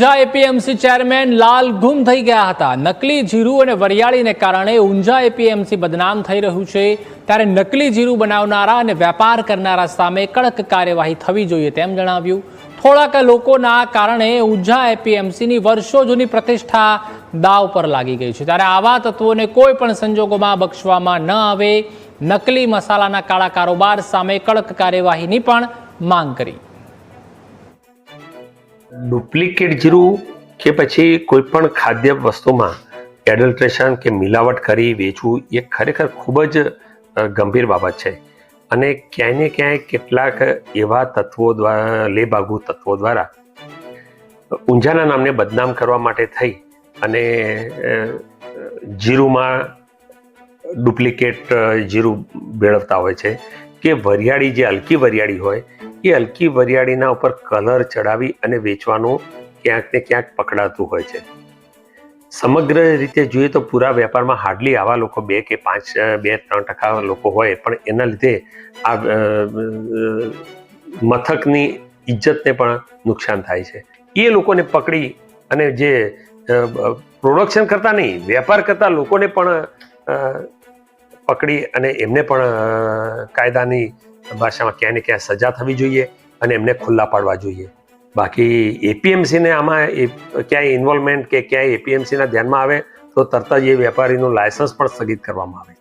Unjha APMC chairman લાલ ગુમ થઈ ગયા હતા। નકલી જીરું અને વરિયાળીને કારણે ઊંઝા એપીએમસી બદનામ થઈ રહ્યું છે, ત્યારે નકલી જીરું બનાવનારા અને વેપાર કરનારા સામે કડક કાર્યવાહી થવી જોઈએ તેમ જણાવ્યું। થોડાક લોકોના કારણે ઊંઝા એપીએમસીની વર્ષો જૂની પ્રતિષ્ઠા દાવ પર લાગી ગઈ છે, ત્યારે આવા તત્વોને કોઈ પણ સંજોગોમાં બક્ષવામાં ન આવે। નકલી મસાલાના કાળા કારોબાર સામે કડક કાર્યવાહીની પણ માંગ કરી। ડુપ્લિકેટ જીરું કે પછી કોઈ પણ ખાદ્ય વસ્તુમાં એડલ્ટ્રેશન કે મિલાવટ કરી વેચવું એ ખરેખર ખૂબ જ ગંભીર બાબત છે અને ક્યાંય ને ક્યાંય કેટલાક એવા તત્વો દ્વારા લેભાગુ તત્વો દ્વારા ઊંઝાના નામને બદનામ કરવા માટે થઈ અને જીરુમાં ડુપ્લિકેટ જીરું ભેળવતા હોય છે કે વરિયાળી જે હલકી વરિયાળી હોય એ હલકી વરિયાળીના ઉપર કલર ચડાવી અને વેચવાનું ક્યાંક ને ક્યાંક પકડાતું હોય છે। સમગ્ર રીતે જોઈએ તો પૂરા વેપારમાં હાર્ડલી આવા લોકો 2 કે 3% લોકો હોય, પણ એના લીધે આ મથકની ઇજ્જતને પણ નુકસાન થાય છે। એ લોકોને પકડી અને જે પ્રોડક્શન કરતા નહીં, વેપાર કરતા લોકોને પણ પકડી અને એમને પણ કાયદાની ભાષામાં ક્યાંય ને ક્યાંય સજા થવી જોઈએ અને એમને ખુલ્લા પાડવા જોઈએ। બાકી એપીએમસીને આમાં ક્યાંય ઇન્વોલ્વમેન્ટ કે ક્યાંય એપીએમસીના ધ્યાનમાં આવે તો તરત જ એ વેપારીનું લાયસન્સ પણ સ્થગિત કરવામાં આવે।